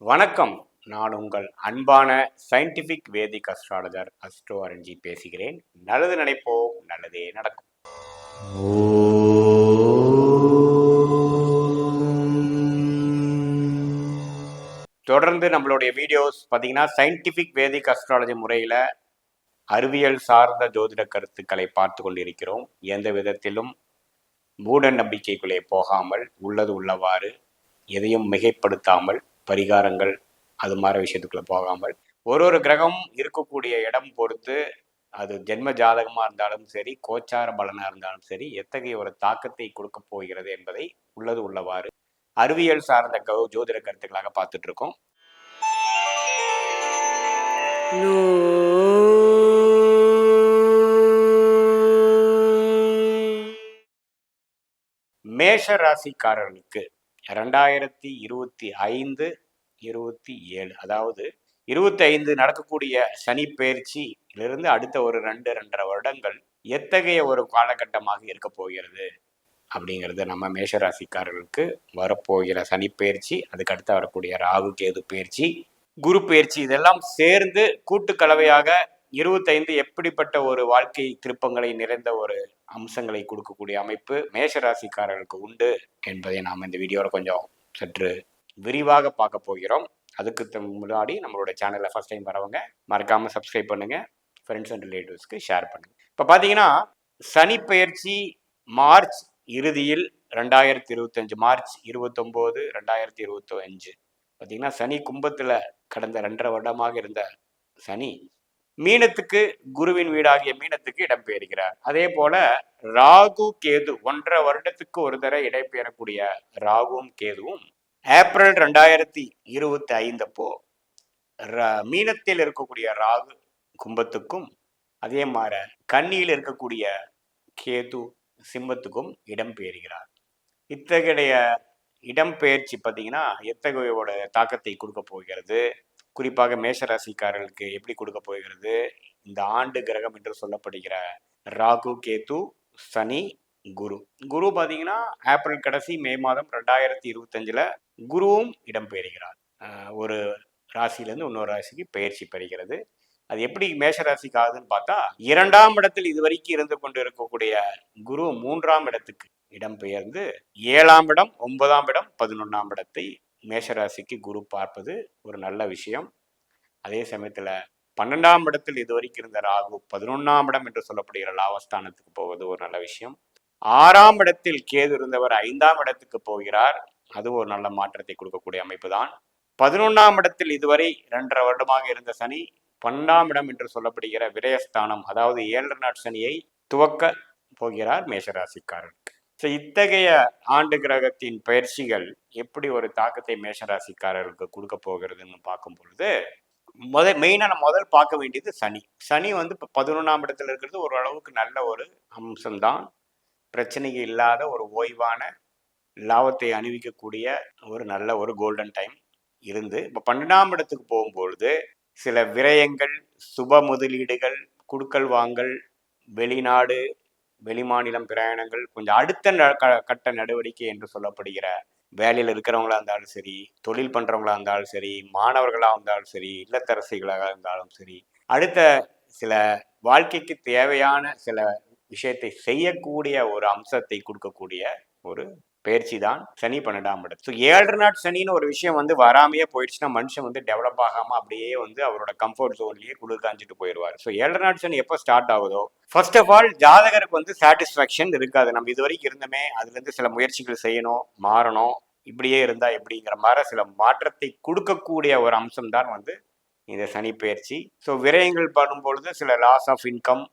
வணக்கம். நான் உங்கள் அன்பான சயின்டிஃபிக் வேதிக் அஸ்ட்ராலஜர் அஸ்ட்ரோ அரண்ஜி பேசுகிறேன். நல்லது நினைப்போம், நல்லதே நடக்கும். தொடர்ந்து நம்மளுடைய வீடியோஸ் பார்த்தீங்கன்னா சயின்டிஃபிக் வேதிக் அஸ்ட்ராலஜி முறையில் அறிவியல் சார்ந்த ஜோதிட கருத்துக்களை பார்த்து கொண்டிருக்கிறோம். எந்த விதத்திலும் மூட நம்பிக்கைக்குள்ளே போகாமல் உள்ளது உள்ளவாறு எதையும் மிகைப்படுத்தாமல் பரிகாரங்கள் அது மாதிரி விஷயத்துக்குள்ள போகாமல் ஒரு கிரகம் இருக்கக்கூடிய இடம் பொறுத்து அது ஜென்ம ஜாதகமாக இருந்தாலும் சரி, கோச்சார பலனாக இருந்தாலும் சரி, எத்தகைய ஒரு தாக்கத்தை கொடுக்க போகிறது என்பதை உள்ளது உள்ளவாறு அறிவியல் சார்ந்த ஜோதிட கருத்துக்களாக பார்த்துட்டு இருக்கோம். மேஷ ராசிக்காரர்களுக்கு 2025 அதாவது 25 நடக்கக்கூடிய சனி பயிற்சியிலிருந்து அடுத்த ஒரு 2-2.5 வருடங்கள் எத்தகைய ஒரு காலகட்டமாக இருக்க போகிறது அப்படிங்கிறது நம்ம மேஷராசிக்காரர்களுக்கு வரப்போகிற சனி பயிற்சி, அதுக்கு அடுத்து வரக்கூடிய ராகு கேது பயிற்சி, குரு பயிற்சி, இதெல்லாம் சேர்ந்து கூட்டு கலவையாக 25 எப்படிப்பட்ட ஒரு வாழ்க்கை திருப்பங்களை நிறைந்த ஒரு அம்சங்களை கொடுக்கக்கூடிய அமைப்பு மேஷராசிக்காரர்களுக்கு உண்டு என்பதை நாம் இந்த வீடியோவில் கொஞ்சம் சற்று விரிவாக பார்க்க போகிறோம். அதுக்கு முன்னாடி நம்மளோட சேனலை ஃபர்ஸ்ட் டைம் வரவங்க மறக்காமல் சப்ஸ்கிரைப் பண்ணுங்கள், ஃப்ரெண்ட்ஸ் அண்ட் ரிலேட்டிவ்ஸ்க்கு ஷேர் பண்ணுங்கள். இப்போ பார்த்தீங்கன்னா சனி பயிற்சி மார்ச் இறுதியில் 2025 மார்ச் 29, 2025 பார்த்தீங்கன்னா சனி கும்பத்தில் கடந்த 2.5 வருடமாக இருந்த சனி மீனத்துக்கு குருவின் வீடாகிய மீனத்துக்கு இடம்பெயர்கிறார். அதே போல ராகு கேது 1.5 வருடத்துக்கு ஒரு தடவை இடம்பெயரக்கூடிய ராகுவும் கேதுவும் ஏப்ரல் 2025 அப்போ மீனத்தில் இருக்கக்கூடிய ராகு கும்பத்துக்கும் அதே மாதிரி கன்னியில் இருக்கக்கூடிய கேது சிம்மத்துக்கும் இடம்பெயர்கிறார். இத்தகைய இடம்பெயர்ச்சி பார்த்தீங்கன்னா எத்தகையோட தாக்கத்தை கொடுக்க போகிறது, குறிப்பாக மேஷராசிக்காரர்களுக்கு எப்படி கொடுக்க போகிறது, இந்த ஆண்டு கிரகம் என்று சொல்லப்படுகிற ராகு கேது சனி குரு பார்த்தீங்கன்னா ஏப்ரல் கடைசி மே மாதம் 2025 குருவும் இடம்பெயர்கிறார். ஒரு ராசியிலேருந்து இன்னொரு ராசிக்கு பயிற்சி பெறுகிறது. அது எப்படி மேஷராசிக்கு ஆகுதுன்னு பார்த்தா 2ஆம் இடத்தில் இதுவரைக்கும் இருந்து கொண்டு இருக்கக்கூடிய குரு 3ஆம் இடத்துக்கு இடம்பெயர்ந்து 7ஆம் இடம், 9ஆம் இடம், 11ஆம் இடத்தை மேஷராசிக்கு குரு பார்ப்பது ஒரு நல்ல விஷயம். அதே சமயத்தில் 12ஆம் இடத்தில் இதுவரைக்கும் இருந்த ராகு 11ஆம் இடம் என்று சொல்லப்படுகிற லாபஸ்தானத்துக்கு போவது ஒரு நல்ல விஷயம். 6ஆம் இடத்தில் கேது இருந்தவர் 5ஆம் இடத்துக்கு போகிறார், அது ஒரு நல்ல மாற்றத்தை கொடுக்கக்கூடிய அமைப்பு தான். 11ஆம் இடத்தில் இதுவரை 2.5 வருடமாக இருந்த சனி 12ஆம் இடம் என்று சொல்லப்படுகிற விரயஸ்தானம், அதாவது 7 நாட் சனியை துவக்க போகிறார் மேஷராசிக்காரருக்கு. ஸோ இத்தகைய ஆண்டு கிரகத்தின் பயிற்சிகள் எப்படி ஒரு தாக்கத்தை மேஷராசிக்காரர்களுக்கு கொடுக்க போகிறதுன்னு பார்க்கும் பொழுது மெயினாக நம்ம முதல் பார்க்க வேண்டியது சனி வந்து இப்போ 11ஆம் இடத்துல இருக்கிறது ஓரளவுக்கு நல்ல ஒரு அம்சம்தான். பிரச்சனைகள் இல்லாத ஒரு ஓய்வான லாபத்தை அணிவிக்கக்கூடிய ஒரு நல்ல ஒரு கோல்டன் டைம் இருந்து இப்போ 12ஆம் இடத்துக்கு போகும்பொழுது சில விரயங்கள், சுப முதலீடுகள், குடுக்கல் வாங்கல், வெளிநாடு வெளிமாநிலம் பிரயாணங்கள், கொஞ்சம் அடுத்த கட்ட நடவடிக்கை என்று சொல்லப்படுகிற வேலையில் இருக்கிறவங்களா இருந்தாலும் சரி, தொழில் பண்ணுறவங்களா இருந்தாலும் சரி, மாணவர்களாக இருந்தாலும் சரி, இல்லத்தரசிகளாக இருந்தாலும் சரி, அடுத்த சில வாழ்க்கைக்கு தேவையான சில விஷயத்தை செய்யக்கூடிய ஒரு அம்சத்தை கொடுக்கக்கூடிய ஒரு பயிற்சி தான் சனி 12ஆம் இடம். ஸோ 7 நாட் சனின்னு ஒரு விஷயம் வந்து வராமையே போயிடுச்சுன்னா மனுஷன் வந்து டெவலப் ஆகாமல் அப்படியே வந்து அவரோட கம்ஃபர்ட் ஜோன்லேயே குளிர் காஞ்சிட்டு போயிடுவார். ஸோ 7 நாட் சனி எப்போ ஸ்டார்ட் ஆகுதோ ஃபர்ஸ்ட் ஆஃப் ஆல் ஜாதகருக்கு வந்து சாட்டிஸ்ஃபேக்ஷன் இருக்காது. நம்ம இது வரைக்கும் இருந்தோமே, அதுலேருந்து சில முயற்சிகள் செய்யணும், மாறணும், இப்படியே இருந்தா எப்படிங்கிற மாதிரி சில மாற்றத்தை கொடுக்கக்கூடிய ஒரு அம்சம் தான் வந்து இந்த சனி பயிற்சி. ஸோ விரயங்கள் பண்ணும்பொழுது சில லாஸ் ஆஃப் இன்கம்,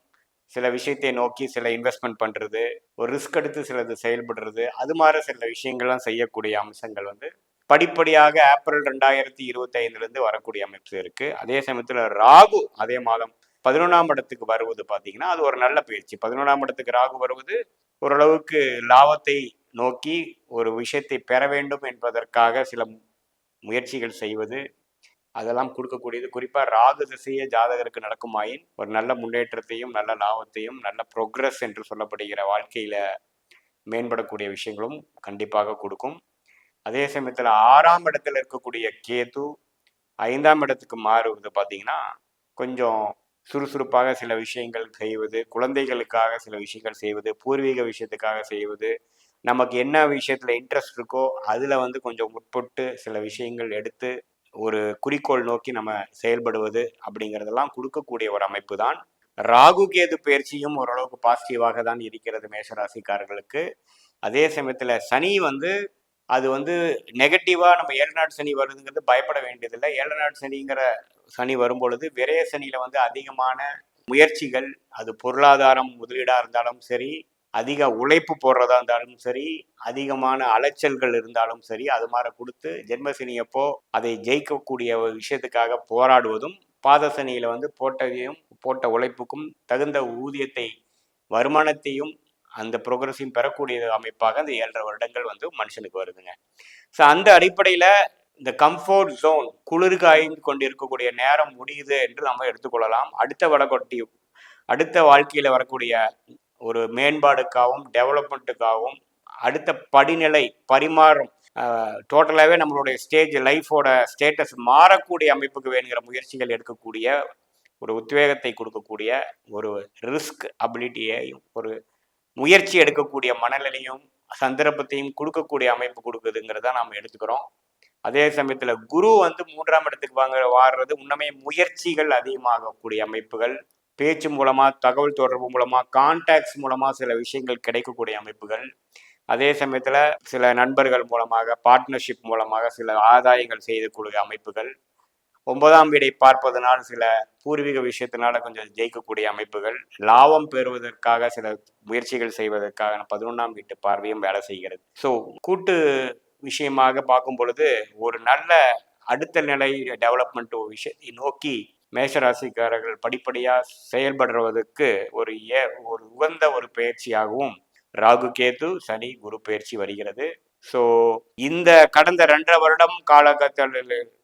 சில விஷயத்தை நோக்கி சில இன்வெஸ்ட்மெண்ட் பண்ணுறது, ஒரு ரிஸ்க் எடுத்து சிலது செயல்படுறது, அது மாதிரி சில விஷயங்கள்லாம் செய்யக்கூடிய அம்சங்கள் வந்து படிப்படியாக ஏப்ரல் 2025 வரக்கூடிய அமைப்பு இருக்கு. அதே சமயத்தில் ராகு அதே மாதம் 11ஆம் இடத்துக்கு வருவது பார்த்தீங்கன்னா அது ஒரு நல்ல பயிற்சி. 11ஆம் இடத்துக்கு ராகு வருவது ஓரளவுக்கு லாபத்தை நோக்கி ஒரு விஷயத்தை பெற வேண்டும் என்பதற்காக சில முயற்சிகள் செய்வது, அதெல்லாம் கொடுக்கக்கூடியது. குறிப்பாக ராகு திசையே ஜாதகருக்கு நடக்குமாயின் ஒரு நல்ல முன்னேற்றத்தையும் நல்ல லாபத்தையும் நல்ல ப்ரோக்ரஸ் என்று சொல்லப்படுகிற வாழ்க்கையில் மேம்படக்கூடிய விஷயங்களும் கண்டிப்பாக கொடுக்கும். அதே சமயத்தில் 6ஆம் இடத்துல இருக்கக்கூடிய கேது 5ஆம் இடத்துக்கு மாறுவது பார்த்தீங்கன்னா கொஞ்சம் சுறுசுறுப்பாக சில விஷயங்கள் செய்வது, குழந்தைகளுக்காக சில விஷயங்கள் செய்வது, பூர்வீக விஷயத்துக்காக செய்வது, நமக்கு என்ன விஷயத்துல இன்ட்ரெஸ்ட் இருக்கோ அதுல வந்து கொஞ்சம் முற்பட்டு சில விஷயங்கள் எடுத்து ஒரு குறிக்கோள் நோக்கி நம்ம செயல்படுவது அப்படிங்கிறதெல்லாம் கொடுக்கக்கூடிய ஒரு அமைப்பு தான். ராகு கேது பயிற்சியும் ஓரளவுக்கு பாசிட்டிவாக தான் இருக்கிறது மேஷராசிக்காரர்களுக்கு. அதே சமயத்துல சனி வந்து அது வந்து நெகட்டிவா நம்ம 7 நாட் சனி வருதுங்கிறது பயப்பட வேண்டியதில்லை. 7 நாட் சனிங்கிற சனி வரும்பொழுது விரய சனியில வந்து அதிகமான முயற்சிகள், அது பொருளாதாரம் முதலீடா இருந்தாலும் சரி, அதிக உழைப்பு போடுறதா இருந்தாலும் சரி, அதிகமான அலைச்சல்கள் இருந்தாலும் சரி, அது மாதிரி கொடுத்து ஜென்மசனி அப்போ அதை ஜெயிக்கக்கூடிய ஒரு விஷயத்துக்காக போராடுவதும், பாத சனியில வந்து போட்ட உழைப்புக்கும் தகுந்த ஊதியத்தை வருமானத்தையும் அந்த ப்ரோக்ரஸையும் பெறக்கூடிய அமைப்பாக அந்த 7.5 வருடங்கள் வந்து மனுஷனுக்கு வருதுங்க. ஸோ அந்த அடிப்படையில் இந்த கம்ஃபோர்ட் ஜோன் குளிர் காய்ந்து கொண்டு இருக்கக்கூடிய நேரம் முடியுது என்று நம்ம எடுத்துக்கொள்ளலாம். அடுத்த வாழ்க்கையில் வரக்கூடிய ஒரு மேம்பாடுக்காகவும் டெவலப்மெண்ட்டுக்காகவும் அடுத்த படிநிலை பரிமாறும் டோட்டலாகவே நம்மளுடைய லைஃபோட ஸ்டேட்டஸ் மாறக்கூடிய அமைப்புக்கு வேணுங்கிற முயற்சிகள் எடுக்கக்கூடிய ஒரு உத்வேகத்தை கொடுக்கக்கூடிய ஒரு ரிஸ்க் அபிலிட்டியையும் ஒரு முயற்சி எடுக்கக்கூடிய மனநிலையும் சந்தர்ப்பத்தையும் கொடுக்கக்கூடிய அமைப்பு கொடுக்குதுங்கிறத நாம் எடுத்துக்கிறோம். அதே சமயத்தில் குரு வந்து 3ஆம் இடத்துக்கு வாடுறது உண்மையே முயற்சிகள் அதிகமாகக்கூடிய அமைப்புகள், பேச்சு மூலமா, தகவல் தொடர்பு மூலமா, கான்டாக்ட்ஸ் மூலமா சில விஷயங்கள் கிடைக்கக்கூடிய அமைப்புகள், அதே சமயத்தில் சில நண்பர்கள் மூலமாக பார்ட்னர்ஷிப் மூலமாக சில ஆதாயங்கள் செய்யக்கூடிய அமைப்புகள், 9ஆம் வீடை பார்ப்பதனால் சில பூர்வீக விஷயத்தினால கொஞ்சம் ஜெயிக்கக்கூடிய அமைப்புகள், லாபம் பெறுவதற்காக சில முயற்சிகள் செய்வதற்காக 11ஆம் வீட்டு பார்வையும் வேலை செய்கிறது. ஸோ கூட்டு விஷயமாக பார்க்கும் பொழுது ஒரு நல்ல அடுத்த நிலை டெவலப்மெண்ட் விஷயத்தை நோக்கி மேஷராசிக்காரர்கள் படிப்படியாக செயல்படுவதற்கு ஒரு உகந்த ஒரு பயிற்சியாகவும் ராகு கேது சனி குரு பயிற்சி வருகிறது. ஸோ இந்த கடந்த 2.5 வருடம்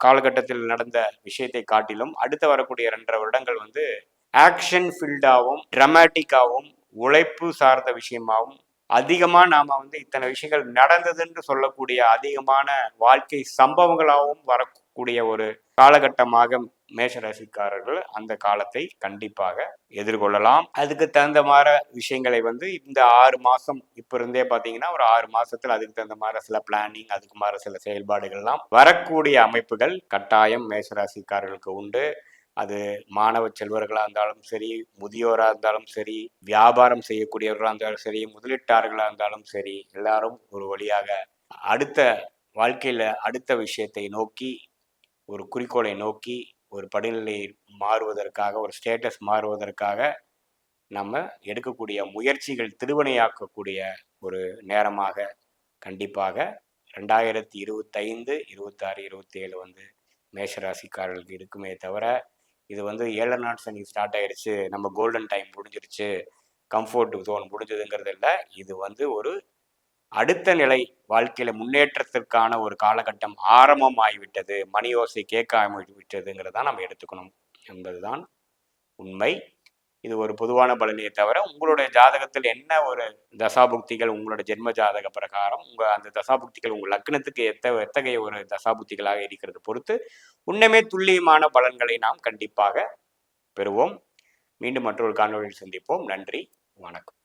காலகட்டத்தில் நடந்த விஷயத்தை காட்டிலும் அடுத்து வரக்கூடிய 2.5 வருடங்கள் வந்து ஆக்ஷன் ஃபீல்டாகவும் ட்ரமாட்டிக்காகவும் உழைப்பு சார்ந்த விஷயமாகவும் அதிகமாக நாம் வந்து இத்தனை விஷயங்கள் நடந்ததுன்னு சொல்லக்கூடிய அதிகமான வாழ்க்கை சம்பவங்களாகவும் வரக்கூடிய ஒரு காலகட்டமாக மேஷராசிக்காரர்கள் அந்த காலத்தை கண்டிப்பாக எதிர்கொள்ளலாம். அதுக்கு தகுந்த மாதிரி விஷயங்களை வந்து இந்த 6 மாதம் இப்போ இருந்தே பார்த்தீங்கன்னா ஒரு 6 மாதத்தில் அதுக்கு தகுந்த மாதிரி சில பிளானிங், அதுக்கு மாதிரி சில செயல்பாடுகள்லாம் வரக்கூடிய அமைப்புகள் கட்டாயம் மேஷராசிக்காரர்களுக்கு உண்டு. அது மாணவ செல்வர்களாக இருந்தாலும் சரி, முதியோராக இருந்தாலும் சரி, வியாபாரம் செய்யக்கூடியவர்களாக இருந்தாலும் சரி, முதலீட்டாளர்களாக இருந்தாலும் சரி, எல்லாரும் ஒரு வழியாக அடுத்த வாழ்க்கையில் அடுத்த விஷயத்தை நோக்கி ஒரு குறிக்கோளை நோக்கி ஒரு படிநிலை மாறுவதற்காக ஒரு ஸ்டேட்டஸ் மாறுவதற்காக நம்ம எடுக்கக்கூடிய முயற்சிகள் திருவினையாக்கக்கூடிய ஒரு நேரமாக கண்டிப்பாக 2025, 26, 27 வந்து மேஷராசிக்காரர்களுக்கு இருக்குமே தவிர இது வந்து 7 நாட் சனி ஸ்டார்ட் ஆயிடுச்சு, நம்ம கோல்டன் டைம் முடிஞ்சிருச்சு, கம்ஃபோர்ட் ஜோன் முடிஞ்சதுங்கிறது இல்லை. இது வந்து ஒரு அடுத்த நிலை வாழ்க்கையில முன்னேற்றத்திற்கான ஒரு காலகட்டம் ஆரம்பமாகிவிட்டது, மணி ஓசை கேட்க ஆரம்பிவிட்டதுங்கிறத நம்ம எடுத்துக்கணும் என்பதுதான் உண்மை. இது ஒரு பொதுவான பலனையை தவிர உங்களுடைய ஜாதகத்தில் என்ன ஒரு தசாபுக்திகள் உங்களோட ஜென்ம ஜாதக பிரகாரம் அந்த தசாபுக்திகள் உங்கள் லக்னத்துக்கு எத்தகைய ஒரு தசாபுக்திகளாக இருக்கிறது பொறுத்து உண்மையே துல்லியமான பலன்களை நாம் கண்டிப்பாக பெறுவோம். மீண்டும் மற்றொரு காணொலியில் சந்திப்போம். நன்றி, வணக்கம்.